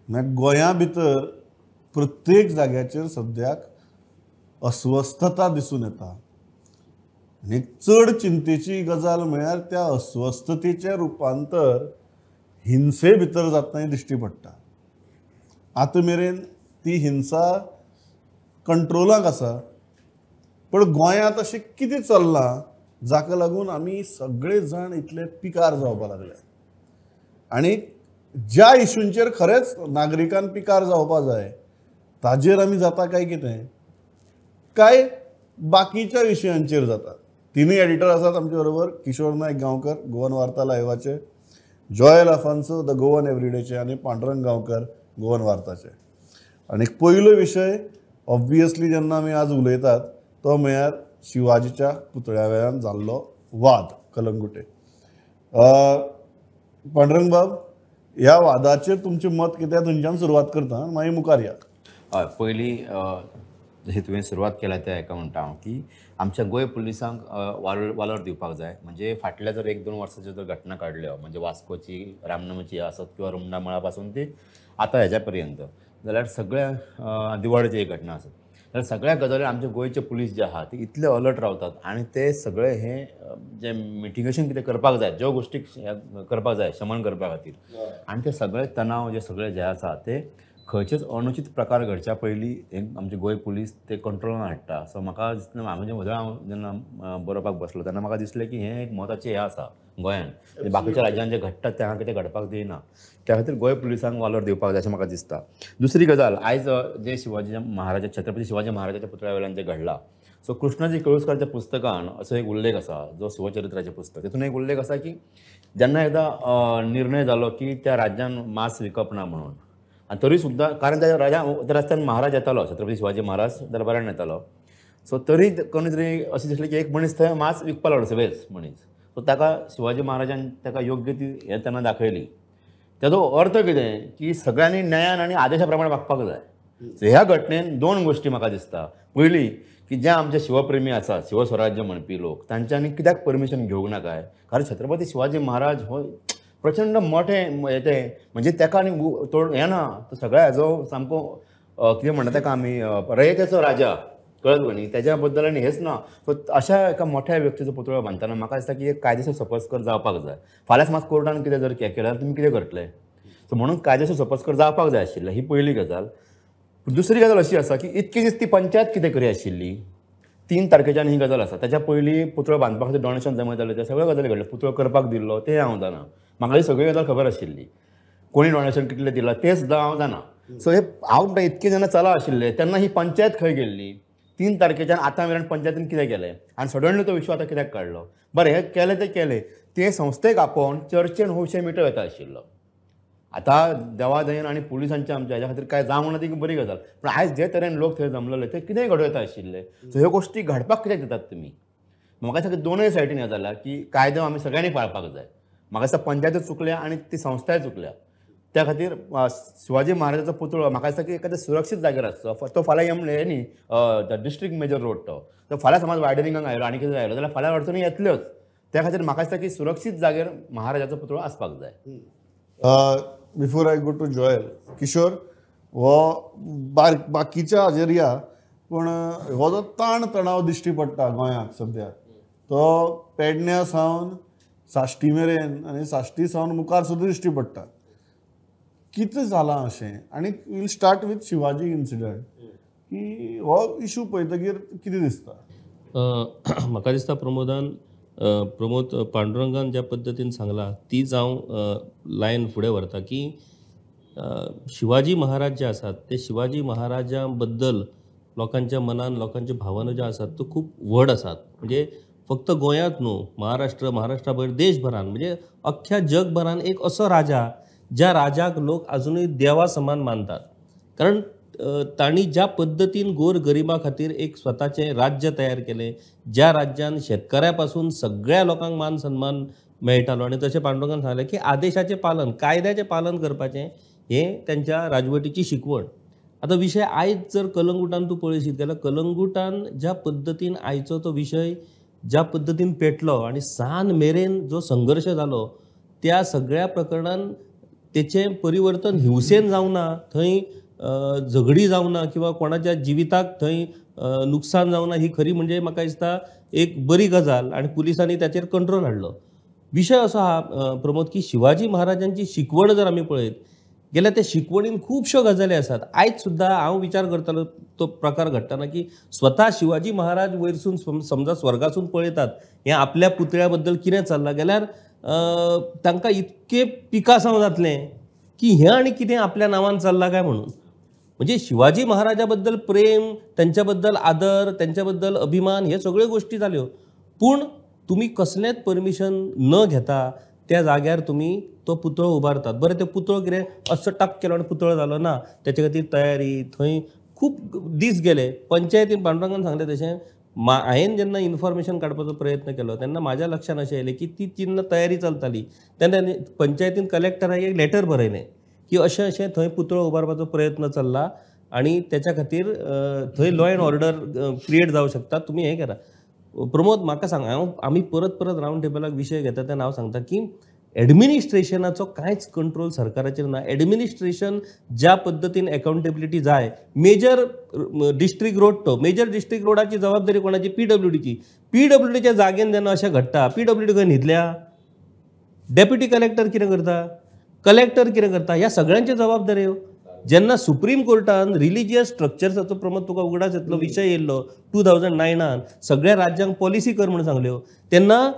गोंया भितर प्रत्येक जाग्याचेर सद्याक अस्वस्थता दिसून येता आनी चड चिंतेची गजाल म्हळ्यार त्या अस्वस्थतेचें रुपांतर हिंसे भितर जातना दिश्टी पडटा. आतां मेरेन ती हिंसा कंट्रोलाक आसा, पण गोंयांत अशें कितें चल्लां जाका लागून आमी सगळे जाण इतले पिकार जावपाक लागले. आनी ज्या इश्यूंचेर खरेंच नागरिकांक पिकार जावपाक जाय ताजेर आमी जाता काय कितें, काय बाकीच्या विशयांचेर जाता. तिनूय एडिटर आसात आमचे बरोबर, किशोर नायक गांवकर गोवन वार्ता लायव्हाचे, जॉयल आफान्सो द गोवन एवरीडेचे आनी पांडुरंग गांवकर गोवन वार्ताचे. आनी पयलो विशय ऑब्वियसली जेन्ना आमी आज उलयतात तो म्हळ्यार शिवाजीच्या पुतळ्या वेळार जाल्लो वाद कलंगुटे. पांडुरंग बाब, ह्या वादाचेर तुमचें मत कितें थंयच्यान सुरवात करता मागीर मुखार या. हय, पयलीं जशी तुवें सुरवात केल्या त्या हाका म्हणटा हांव की आमच्या गोंय पुलिसांक वालोर दिवपाक जाय. म्हणजे फाटल्या जर 1-2 वर्सांच्यो जर घटना काडल्यो, म्हणजे वास्कोची रामनमाची आसत किंवा रुमडा मळा पासून ती आतां हेज्या पर्यंत, जाल्यार सगळ्या दिवाळेची एक घटना आसत, जाल्यार सगळ्या गजाली आमचे गोंयचे पुलीस जे आहा ते इतले अलर्ट रावतात आनी ते सगळे हे जे मिटिगेशन कितें करपाक जाय, ज्यो गोश्टी करपाक जाय शमन करपा खातीर, आनी ते सगळे तणाव जे सगळे जे आसा ते खंयचेच अनुचित प्रकार घडच्या पयलीं आमचे गोंय पुलीस ते कंट्रोलान हाडटा. सो म्हाका दिसता हांवें हांव जेन्ना बरोवपाक बसलो तेन्ना म्हाका दिसलें की हें एक महत्वाचें हें आसा गोंयांत. बाकीच्या राज्यांत जे घडटात ते हांगा कितें घडपाक दिना, त्या खातीर गोंय पुलिसांक वालोर दिवपाक जाय अशें म्हाका दिसता. दुसरी गजाल, आयज जे शिवाजी महाराज छत्रपती शिवाजी महाराजाच्या पुतळ्या वेल्यान जे घडलां, सो कृष्णाजी केळुस्कराच्या पुस्तकान असो एक उल्लेख आसा, जो शिवचरित्राचें पुस्तक, तितून एक उल्लेख आसा की जेन्ना एकदां निर्णय जालो की त्या राज्यान मांस विकप ना म्हणून, आनी तरी सुद्दां कारण त्या रस्त्यान महाराज येतालो, छत्रपती शिवाजी महाराज दरबारान येतालो, सो तरी कोणी तरी अशें दिसलें की एक मनीस थंय मांस विकपा लागलो, सगळेच मनीस. सो ताका शिवाजी महाराजान ताका योग्य ती हें तेन्ना दाखयली. तेजो अर्थ कितें की सगळ्यांनी न्यायान आनी आदेशा प्रमाणे वागपाक जाय. सो ह्या घटनेन 2 गोश्टी म्हाका दिसता. पयली की जे आमचे शिवप्रेमी आसात, शिवस्वराज्य म्हणपी लोक, तांच्यांनी कित्याक परमिशन घेवंक ना काय, कारण छत्रपती शिवाजी महाराज हो प्रचंड मोठें येतें, म्हणजे ताका आनी हें ना, तो सगळ्या हेजो सामको कितें म्हणटा ताका आमी रयतेचो राजा, कळ्ळें न्ही, तेज्या बद्दल आनी हेंच ना. सो अशा एका मोठ्या व्यक्तीचो पुतळो बांदतना म्हाका दिसता की एक कायदेशीर सपोस्कर जावपाक जाय. फाल्यां समज कोर्टान कितें जर केलें जाल्यार तुमी कितें करतले? सो म्हणून कायदेशीर सपोस्कर जावपाक जाय आशिल्लें, ही पयली गजाल. दुसरी गजाल अशी आसा की इतकी दीस ती पंचायत कितें करी आशिल्ली, 3 तारखेच्यान ही गजाल आसा. ताच्या पयलीं पुतळो बांदपा खातीर डोनेशन जमा जालें, ते सगळ्यो गजाली घडल्यो. पुतळो करपाक दिल्लो तें हांव जाणा, म्हाका ही सगळी गजाल खबर आशिल्ली. कोणी डोनेशन कितलें दिलां तें सुद्दां हांव जाणा. सो हे हांव म्हणटा इतके जेन्ना चला आशिल्ले तेन्ना ही पंचायत खंय गेल्ली, 3 तारखेच्यान आतां मेरेन पंचायतीन कितें केलें, आनी सडनली तो विशय आतां कित्याक काडलो? बरें, हें केलें ते संस्थेक आपोवन चर्चेन हो विशय मिटो येता आशिल्लो. आतां देवादयेन आनी पुलिसांच्या आमच्या हेच्या खातीर काय जावं ना ती बरी गजाल, पूण आयज जे तरेन लोक थंय जमलेले ते कितेंय घडोवं येता आशिल्ले. सो ह्यो गोश्टी घडपाक कित्याक दितात तुमी? म्हाका दिसता की दोनूय सायडीन हें जाल्यार की कायदो आमी सगळ्यांनी पाळपाक जाय. म्हाका दिसता पंचायत्यो चुकल्या आनी ती संस्थाय चुकल्या. त्या खातीर शिवाजी महाराजाचो पुतळो म्हाका दिसता की एखाद्या सुरक्षीत जाग्यार आसचो. तो फाल्यां हे न्ही डिस्ट्रिक्ट मेजर रोड, तो फाल्यां समज वायडरिंगाक आयलो आनी कितें आयलो जाल्यार फाल्यां अडचणी येतल्योच. त्या खातीर म्हाका दिसता की सुरक्षीत जाग्यार महाराजाचो पुतळो आसपाक जाय. Before I go to Joel, Kishore, हो बाकीच्या हाजेर या, पूण हो जो ताण तणाव दिश्टी पडटा गोंयांत सद्या, तो पेडण्या सावन साश्टी मेरेन आनी साश्टी सावन मुखार सुद्दां दिश्टी पडटा. कितें जालां अशें? आनी we'll start with Shivaji incident, की हो इशू पळयतकीर कितें दिसता? म्हाका दिसता प्रमोद पांडुरंगान ज्या पद्दतीन सांगला तीच हांव लायन फुडें व्हरता की शिवाजी महाराज जे आसात ते शिवाजी महाराजा बद्दल लोकांच्या मनान लोकांच्यो भावना ज्यो आसात त्यो खूब व्हड आसात. म्हणजे फक्त गोंयांत न्हू, महाराष्ट्रा भायर देशभरान, म्हणजे अख्ख्या जगभरान एक असो राजा ज्या राजाक लोक अजुनूय देवा समान मानतात. कारण तांणी ज्या पद्दतीन गोर गरिबा खातीर एक स्वताचें राज्य तयार केलें, ज्या राज्यान शेतकऱ्या पासून सगळ्या लोकांक मान सन्मान मेळटालो, आनी तशें पांडुरंगान सांगलें की आदेशाचें पालन, कायद्याचें पालन करपाचें हें तेंच्या राजवटीची शिकवण. आतां विशय आयज जर कलंगुटान तूं पळयशीत जाल्यार कलंगुटान ज्या पद्दतीन आयचो तो विशय ज्या पद्दतीन पेटलो आनी सान मेरेन जो संघर्श जालो, त्या सगळ्या प्रकरणान तेचें परिवर्तन हिंसेन जावना, थंय झगडी जावना किंवा कोणाच्या जिविताक थंय नुकसान जावना, ही खरी म्हणजे म्हाका दिसता एक बरी गजाल आणि पुलिसांनी त्याचेर कंट्रोल हाडलो. विशय असो आहा प्रमोद की शिवाजी महाराजांची शिकवण जर आमी पळयत गेल्यार त्या शिकवणीन खुबश्यो गजाली आसात. आयज सुद्दां हांव विचार करतालो तो प्रकार घडटाना की स्वता शिवाजी महाराज वयरसून समजा स्वर्गासून पळयतात हें आपल्या पुतळ्या बद्दल कितें चल्लां गेल्यार तांकां इतके पिकासांव जातलें की हें आनी कितें आपल्या नांवान चल्लां काय म्हणून. म्हणजे शिवाजी महाराजा बद्दल प्रेम, त्यांच्या बद्दल आदर, त्यांच्या बद्दल अभिमान, हे सगळ्यो गोष्टी जाल्यो. पूण तुम्ही कसलेंच परमिशन न घेता त्या जाग्यार तुम्ही तो पुतळो उबारतात. बरें, ते पुतळो कितें असो टक केलो आनी पुतळो जालो ना, त्याच्या खातीर तयारी थंय खूब दीस गेले. पंचायतीन पांडुरंगान सांगलें तशें हांवें जेन्ना इन्फॉर्मेशन काडपाचो प्रयत्न केलो तेन्ना म्हाज्या लक्षान अशें येयलें की ती चिन्न तयारी चलताली तेन्ना पंचायतीन कलेक्टराक एक लेटर बरयलें की अशें अशें थंय पुतळो उबारपाचो प्रयत्न चल्ला आणि त्याच्या खातीर थंय लॉ अँड ऑर्डर क्रिएट जावं शकता, तुमी हें करा. प्रमोद म्हाका सांग, आमी परत परत रावंड टेबलाक विशय घेता तेन्ना हांव सांगता की एडमिनिस्ट्रेशनाचो कांयच कंट्रोल सरकाराचेर ना. एडमिनिस्ट्रेशन ज्या पद्दतीन अकाउंटेबिलिटी जाय, मेजर डिस्ट्रिक्ट रोड तो मेजर डिस्ट्रिक्ट रोडाची जबाबदारी कोणाची? PWDची. PWDच्या जागेन जेन्ना अशें घडटा, PWD खंय न्हिदल्या? डेप्युटी कलेक्टर कितें करता? कलेक्टर कितें करता? ह्या सगळ्यांच्यो जबाबदाऱ्यो. जेन्ना सुप्रीम कोर्टान रिलिजियस स्ट्रक्चर्साचो प्रमोद तुका उगडास येतलो विशय येयल्लो 2009 सगळ्या राज्यांक पॉलिसी कर म्हणून सांगल्यो, तेन्ना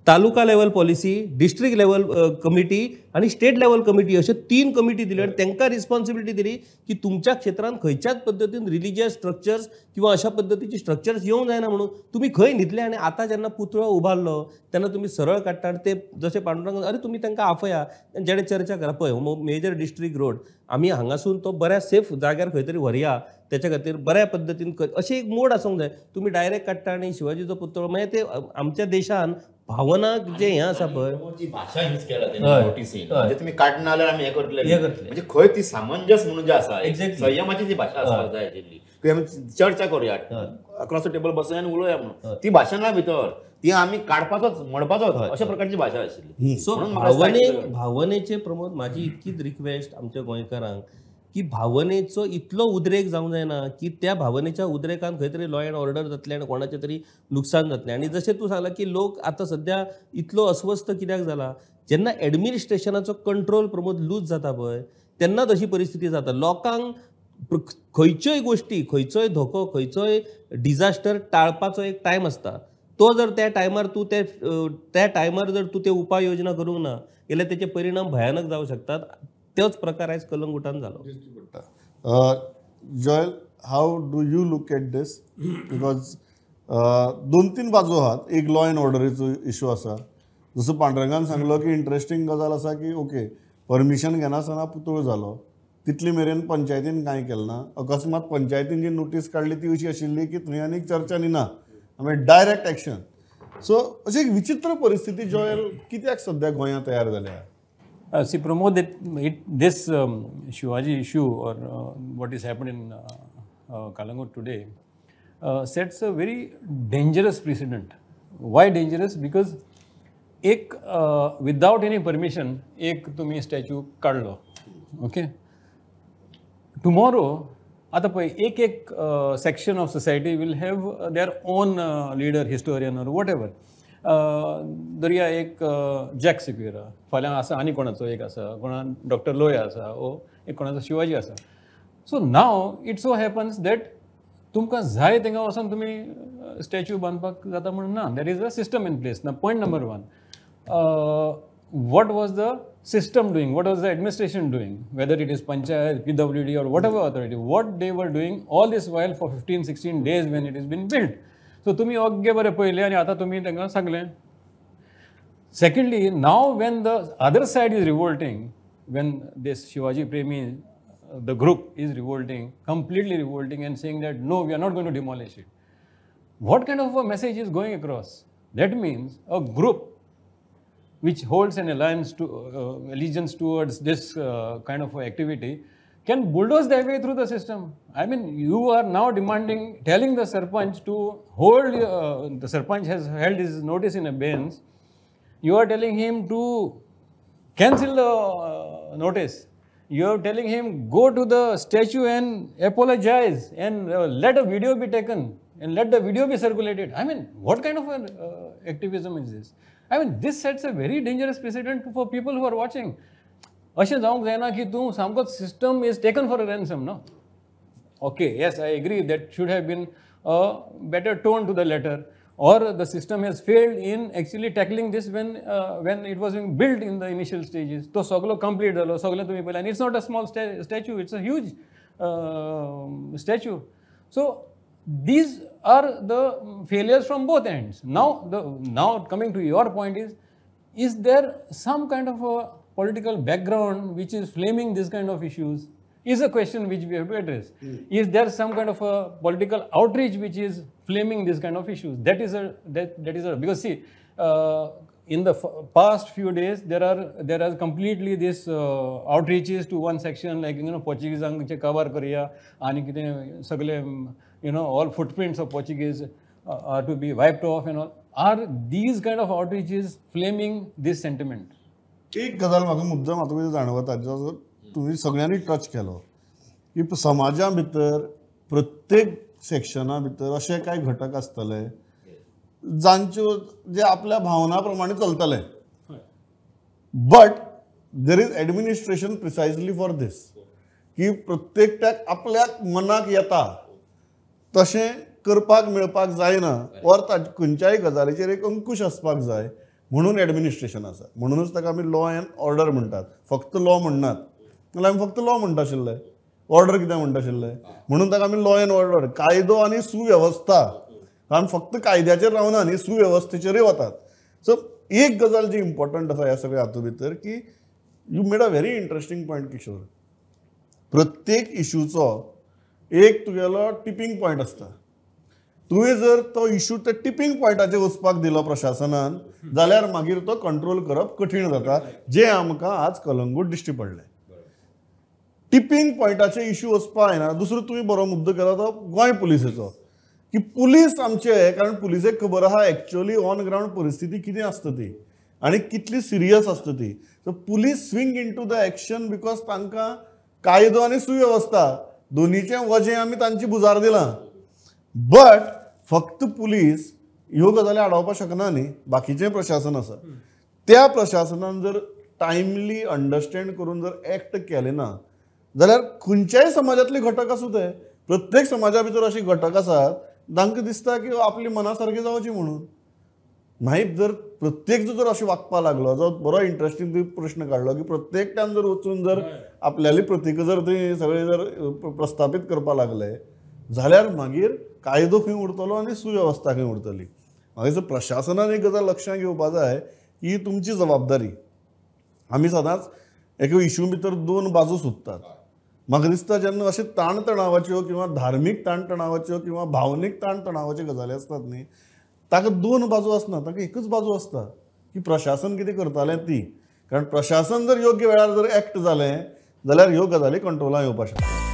taluka level policy, district level committee आणि स्टेट लेवल कमिटी अशे 3 कमिटी दिल्यो आणि तांकां रिस्पॉन्सिबिलिटी दिली की तुमच्या क्षेत्रांत खंयच्याच पद्दतीन रिलिजियस स्ट्रक्चर्स किंवा अशा पद्दतीची स्ट्रक्चर्स येवंक जायना म्हणून. तुमी खंय न्हिदले आणि आता जेन्ना पुतळो उबारलो तेन्ना तुमी सरळ काडटा आणि ते जशे पांडुरंग अरे तुमी तांकां आफया जेणे चर्चा करा पळय मेजर डिस्ट्रिक्ट रोड आमी हांगासून तो बऱ्या सेफ जाग्यार खंय तरी व्हरया, त्याच्या खातीर बऱ्या पद्दतीन अशें एक मोड आसूंक जाय. तुमी डायरेक्ट काडटा आणि शिवाजीचो पुतळो मागीर ते आमच्या देशान भावना जे हें आसा पळय भाशा यूज केला नोटीसीन, म्हणजे तुम्ही काडना जाल्यार आमी हें करतले, म्हणजे खंय ती सामंजस म्हणून जे आसा संयमाची जी भाशा आसपाक जाय आशिल्ली की आमी चर्चा करूया अक्रॉस द टेबल बसूया आनी उलोवया म्हणून, ती भाशा ना भितर, ती आमी काडपाचोच म्हणपाचोच अशा प्रकारची भाशा आशिल्ली. सो भावनेचे प्रमोद म्हाजी इतकीच रिक्वेस्ट आमच्या गोंयकारांक की भावनेचो इतलो उद्रेक जावंक जायना की त्या भावनेच्या उद्रेकान खंय तरी लॉ अँड ऑर्डर जातलें आनी कोणाचें तरी नुकसान जातलें. आनी जशें तूं सांगलां की लोक आतां सद्या इतलो अस्वस्थ कित्याक जाला, जेन्ना एडमिनिस्ट्रेशनाचो कंट्रोल प्रमोद लूज जाता पळय तेन्ना तशी परिस्थिती जाता. लोकांक खंयच्योय गोष्टी, खंयचोय धोको, खंयचोय डिझास्टर टाळपाचो एक टायम आसता. तो जर त्या टायमार तूं त्या टायमार जर तूं ते उपाय योजना करूंक ना जाल्यार तेचे परिणाम भयानक जावं शकतात. तोच प्रकार आयज कलंगुटान जालो. Joel, how do you look at this? Because 2-3 बाजू आहात. एक लॉ अँड ऑर्डरीचो इश्यू आसा. जसं पांडुरंगान सांगलो की इंटरेस्टिंग गजाल आसा की ओके परमिशन घेनासतना पुतळो जालो, तितले मेरेन पंचायतीन कांय केलें ना. अकस्मात पंचायतीन जी नोटीस काडली ती अशी आशिल्ली की थंय आनीक चर्चा ना, आमी डायरेक्ट एक्शन. सो अशी एक विचित्र परिस्थिती जॉयल कित्याक सद्या गोंयांत तयार जाल्या? See, Pramod, this Shivaji issue or what is happening in Kalangut today sets a very dangerous precedent. Why dangerous? Because without any permission, तुम्ही statue काढलो, okay? Tomorrow, आता पळय एक section of society will have their own leader, historian or whatever. दर्या एक jack Sequeira, फाल्यां आसा आनी कोणाचो एक आसा, कोणा डॉक्टर लोया आसा, एक कोणाचो शिवाजी आसा. So now it so happens that तुमकां जाय तेंगा वचून तुमी स्टॅच्यू बांदपाक जाता म्हणून ना. That is a system in place. ना point number 1, what was the system doing? What was the administration doing? Whether it is Panchayat, PWD or whatever authority, what they were doing all this while for 15-16 days when it has been built. So तुम्ही ओग्गे बरें पळयलें आनी आतां तुमी तांकां सांगलें. Secondly, now when the other side is revolting, when this Shivaji प्रेमी the group is revolting, completely revolting and saying that no, we are not going to demolish it. What kind of a message is going across? That means a group which holds an allegiance towards this kind of activity can bulldoze their way through the system. I mean, you are now telling the Sarpanch to hold, the Sarpanch has held his notice in abeyance. You are telling him to cancel the notice. You're telling him, go to the statue and apologize and let a video be taken and let the video be circulated. I mean, what kind of activism is this? I mean, this sets a very dangerous precedent for people who are watching. अशें जावंक जायना की तूं सामको system is taken for a ransom, no? Okay, yes, I agree that should have been a better tone to the letter, or the system has failed in actually tackling this when it was being built in the initial stages. तो सगळो complete जालो, सगळें तुम्ही पळयलें. And it's not a small statue, it's a huge statue. So these are the failures from both ends. Now coming to your point is there some kind of a political background which is flaming this kind of issues? Is a question which we have to address. Is there some kind of a political outreach which is flaming this kind of issues? That is a because see, in the past few days there are completely this outreaches to one section, like Portuguese cover Korea आणि कितें सगळे all footprints of Portuguese are to be wiped off and all. Are these kind of outreaches flaming this sentiment? एक गजाल म्हाका मुद्दम आता जाणवता जो तुम्ही सगळ्यांनी टच केलो की समाजा भितर प्रत्येक सेक्शना भितर असे कांय घटक आसतले जांच्यो जे आपल्या भावना प्रमाणे चलतले, but there is administration precisely for this की प्रत्येकट्याक आपल्याक मनाक येता तशें करपाक मेळपाक जायना, और खंयच्याय गजालीचेर एक अंकुश आसपाक जाय म्हणून एडमिनिस्ट्रेशन आसा. म्हणूनच ताका आमी लॉ एंड ऑर्डर म्हणटात. फक्त लॉ म्हणनात, नाल्यार आमी फक्त लॉ म्हणटा आशिल्ले, ऑर्डर कित्याक म्हणटा आशिल्ले? म्हणून ताका आमी लॉ एंड ऑर्डर, कायदो आनी सुवेवस्था. आमी फक्त कायद्याचेर रावना न्ही, सुवेवस्थेचेरूय वतात. सो एक गजाल जी इम्पॉर्टंट आसा ह्या सगळ्या हातूंत भितर की you made a very interesting point Kishore. प्रत्येक इश्यूचो एक तुगेलो टिपिंग पॉयंट आसता. तुवें जर तो इश्यू त्या टिपिंग पॉयंटाचेर वचपाक दिलो प्रशासनान जाल्यार मागीर तो कंट्रोल करप कठीण जाता, जे आमकां आज कलंगूट दिश्टी पडलें. टिपिंग पॉयंटाचे इश्यू वचपा जायना. दुसरो तुवें बरो मुद्दो केलो तो गोंय पुलिसेचो की पुलीस आमचे, कारण पुलिसेक खबर आहा एक्चुअली ऑन ग्रावंड परिस्थिती कितें आसता ती आनी कितली सिरियस आसता ती. So police swing into the action because तांकां कायदो आनी सुवेवस्था दोनीचें वजें आमी तांची भुजार दिलां. बट फक्त पुलीस ह्यो गजाली आडोवपाक शकना न्ही, बाकीचें प्रशासन आसा. त्या प्रशासनान जर टायमली अंडरस्टँड करून जर एक्ट केलें ना जाल्यार खंयच्याय समाजातले घटक आसूं ते, प्रत्येक समाजा भितर अशी घटक आसात तांकां दिसता की आपली मना सारकी जावची म्हणून. मागीर जर प्रत्येक जर अशें वागपाक लागलो, जो बरो इंटरेस्टिंग प्रश्न काडलो की प्रत्येकट्यान जर वचून जर आपल्याली प्रतिका जर थंय सगळे जर प्रस्थापीत करपाक लागले जाल्यार मागीर कायदो खंय उरतलो आनी सुवेवस्था खंय उरतली. मागीर प्रशासनान एक गजाल लक्षांत घेवपाक जाय की तुमची जबाबदारी. आमी सदांच एका इश्यू भितर दोन बाजू सोदतात. म्हाका दिसता जेन्ना अशे ताणतणावाच्यो किंवा धार्मीक ताणतणावाच्यो किंवा भावनीक ताणतणावाच्यो गजाली आसतात न्ही, ताका दोन बाजू आसना, ताका एकच बाजू आसता की प्रशासन कितें करतालें ती. कारण प्रशासन जर योग्य वेळार जर एक्ट जालें जाल्यार ह्यो गजाली कंट्रोलाक येवपाक शकता.